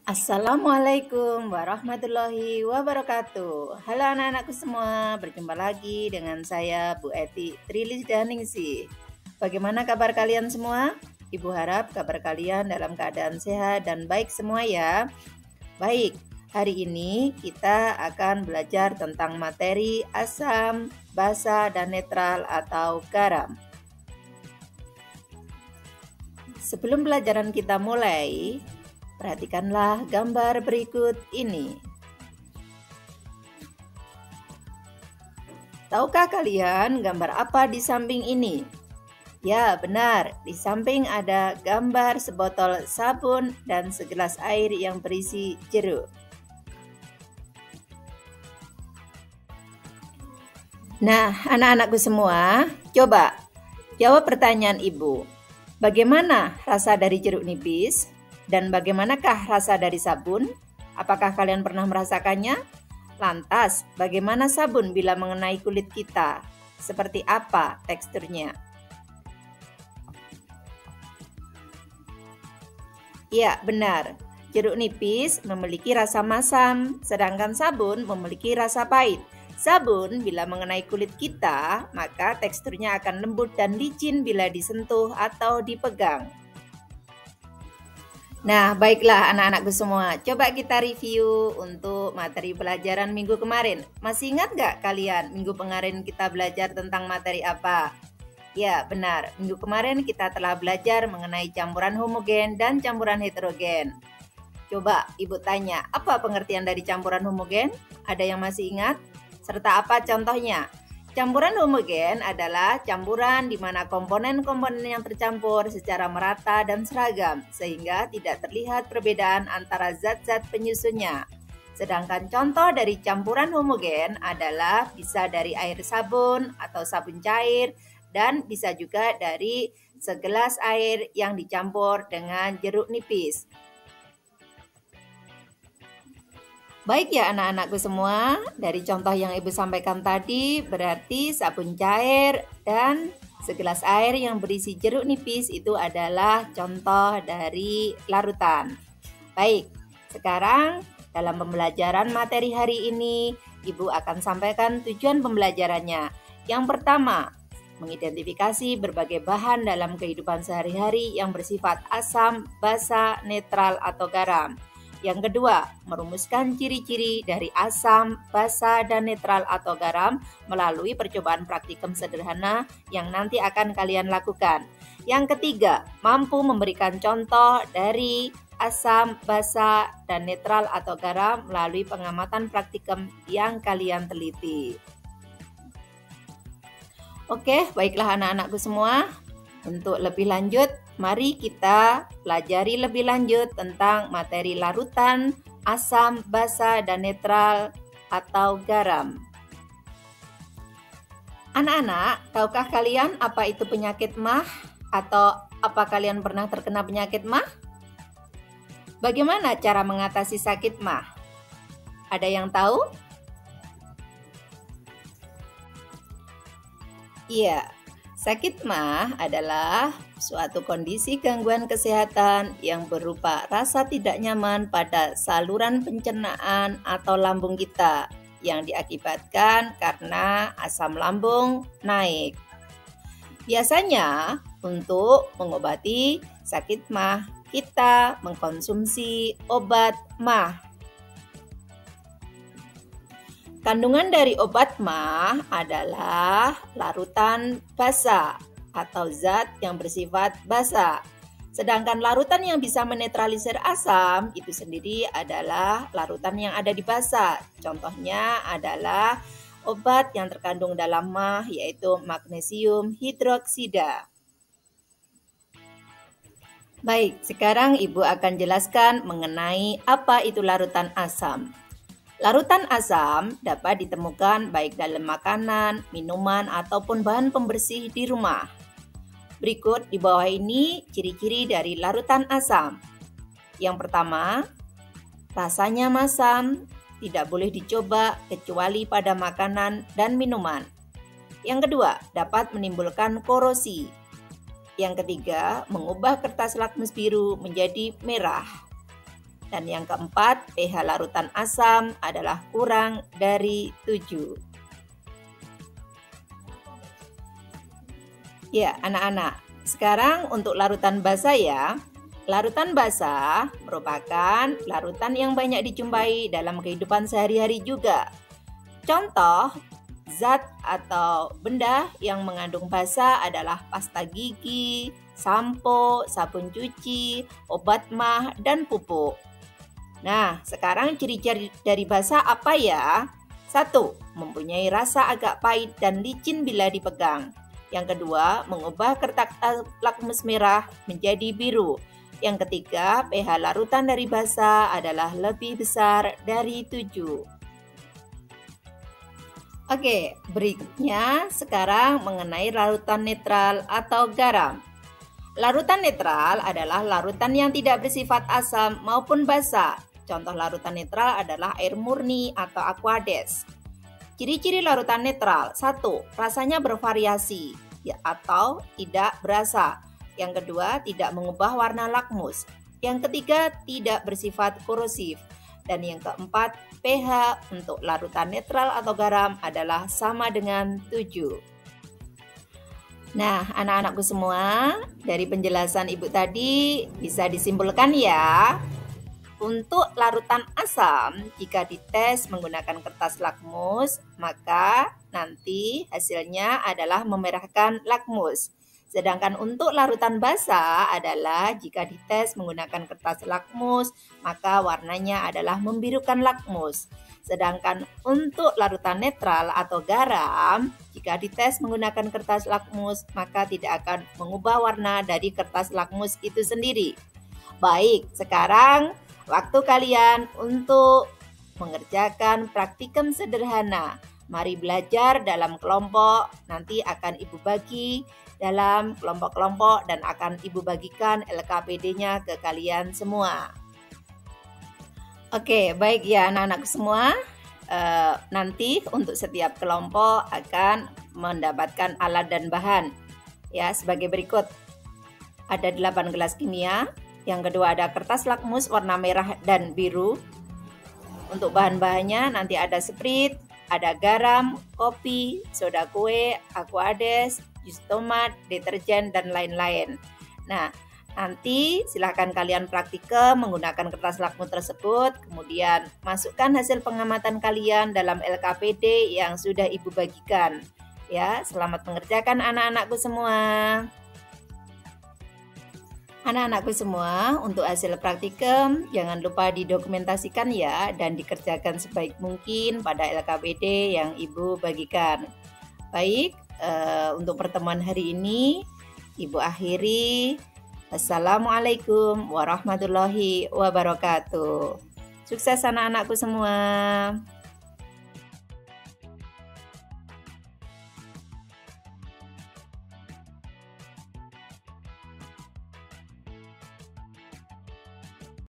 Assalamualaikum warahmatullahi wabarakatuh. Halo anak-anakku semua, berjumpa lagi dengan saya Bu Eti Trilisdaningsih. Bagaimana kabar kalian semua? Ibu harap kabar kalian dalam keadaan sehat dan baik semua ya. Baik, hari ini kita akan belajar tentang materi asam, basa, dan netral atau garam. Sebelum pelajaran kita mulai, perhatikanlah gambar berikut ini. Tahukah kalian gambar apa di samping ini? Ya, benar. Di samping ada gambar sebotol sabun dan segelas air yang berisi jeruk. Nah, anak-anakku semua, coba jawab pertanyaan Ibu. Bagaimana rasa dari jeruk nipis? Dan bagaimanakah rasa dari sabun? Apakah kalian pernah merasakannya? Lantas, bagaimana sabun bila mengenai kulit kita? Seperti apa teksturnya? Ya, benar. Jeruk nipis memiliki rasa masam, sedangkan sabun memiliki rasa pahit. Sabun bila mengenai kulit kita, maka teksturnya akan lembut dan licin bila disentuh atau dipegang. Nah, baiklah anak-anakku semua, coba kita review untuk materi pelajaran minggu kemarin. Masih ingat nggak kalian minggu kemarin kita belajar tentang materi apa? Ya, benar. Minggu kemarin kita telah belajar mengenai campuran homogen dan campuran heterogen. Coba Ibu tanya, apa pengertian dari campuran homogen? Ada yang masih ingat? Serta apa contohnya? Campuran homogen adalah campuran di mana komponen-komponen yang tercampur secara merata dan seragam, sehingga tidak terlihat perbedaan antara zat-zat penyusunnya. Sedangkan contoh dari campuran homogen adalah bisa dari air sabun atau sabun cair, dan bisa juga dari segelas air yang dicampur dengan jeruk nipis. Baik ya anak-anakku semua, dari contoh yang Ibu sampaikan tadi berarti sabun cair dan segelas air yang berisi jeruk nipis itu adalah contoh dari larutan. Baik, sekarang dalam pembelajaran materi hari ini, Ibu akan sampaikan tujuan pembelajarannya. Yang pertama, mengidentifikasi berbagai bahan dalam kehidupan sehari-hari yang bersifat asam, basa, netral, atau garam. Yang kedua, merumuskan ciri-ciri dari asam, basa, dan netral atau garam melalui percobaan praktikum sederhana yang nanti akan kalian lakukan. Yang ketiga, mampu memberikan contoh dari asam, basa, dan netral atau garam melalui pengamatan praktikum yang kalian teliti. Oke, baiklah anak-anakku semua. Untuk lebih lanjut, mari kita pelajari lebih lanjut tentang materi larutan, asam, basa, dan netral atau garam. Anak-anak, tahukah kalian apa itu penyakit MAH? Atau apa kalian pernah terkena penyakit MAH? Bagaimana cara mengatasi sakit MAH? Ada yang tahu? Iya. Sakit MAH adalah suatu kondisi gangguan kesehatan yang berupa rasa tidak nyaman pada saluran pencernaan atau lambung kita yang diakibatkan karena asam lambung naik. Biasanya untuk mengobati sakit MAH, kita mengkonsumsi obat MAH. Kandungan dari obat MAH adalah larutan basa atau zat yang bersifat basa. Sedangkan larutan yang bisa menetralisir asam itu sendiri adalah larutan yang ada di basa. Contohnya adalah obat yang terkandung dalam MAH yaitu magnesium hidroksida. Baik, sekarang Ibu akan jelaskan mengenai apa itu larutan asam. Larutan asam dapat ditemukan baik dalam makanan, minuman, ataupun bahan pembersih di rumah. Berikut di bawah ini ciri-ciri dari larutan asam. Yang pertama, rasanya masam, tidak boleh dicoba kecuali pada makanan dan minuman. Yang kedua, dapat menimbulkan korosi. Yang ketiga, mengubah kertas lakmus biru menjadi merah. Dan yang keempat, pH larutan asam adalah kurang dari 7. Ya, anak-anak. Sekarang untuk larutan basa ya. Larutan basa merupakan larutan yang banyak dijumpai dalam kehidupan sehari-hari juga. Contoh, zat atau benda yang mengandung basa adalah pasta gigi, sampo, sabun cuci, obat mah, dan pupuk. Nah, sekarang ciri-ciri dari basa apa ya? 1. Mempunyai rasa agak pahit dan licin bila dipegang. Yang kedua, mengubah kertas lakmus merah menjadi biru. Yang ketiga, pH larutan dari basa adalah lebih besar dari 7. Oke, berikutnya sekarang mengenai larutan netral atau garam. Larutan netral adalah larutan yang tidak bersifat asam maupun basa. Contoh larutan netral adalah air murni atau aquades. Ciri-ciri larutan netral. 1. Rasanya bervariasi ya, atau tidak berasa. Yang kedua, tidak mengubah warna lakmus. Yang ketiga, tidak bersifat korosif. Dan yang keempat, pH untuk larutan netral atau garam adalah sama dengan 7. Nah, anak-anakku semua, dari penjelasan Ibu tadi bisa disimpulkan ya. Untuk larutan asam, jika dites menggunakan kertas lakmus, maka nanti hasilnya adalah memerahkan lakmus. Sedangkan untuk larutan basa adalah jika dites menggunakan kertas lakmus, maka warnanya adalah membirukan lakmus. Sedangkan untuk larutan netral atau garam, jika dites menggunakan kertas lakmus, maka tidak akan mengubah warna dari kertas lakmus itu sendiri. Baik, sekarang waktu kalian untuk mengerjakan praktikum sederhana. Mari belajar dalam kelompok, nanti akan Ibu bagi dalam kelompok-kelompok dan akan Ibu bagikan LKPD-nya ke kalian semua. Oke, baik ya anak-anak semua. Nanti untuk setiap kelompok akan mendapatkan alat dan bahan. Ya, sebagai berikut. Ada 8 gelas kimia. Yang kedua ada kertas lakmus warna merah dan biru. Untuk bahan-bahannya nanti ada Sprite, ada garam, kopi, soda kue, aquades, jus tomat, deterjen, dan lain-lain. Nah, nanti silahkan kalian praktikum menggunakan kertas lakmus tersebut, kemudian masukkan hasil pengamatan kalian dalam LKPD yang sudah Ibu bagikan. Ya, selamat mengerjakan anak-anakku semua. Anak-anakku semua, untuk hasil praktikum jangan lupa didokumentasikan ya dan dikerjakan sebaik mungkin pada LKPD yang Ibu bagikan. Baik, untuk pertemuan hari ini Ibu akhiri. Assalamualaikum warahmatullahi wabarakatuh. Sukses anak-anakku semua.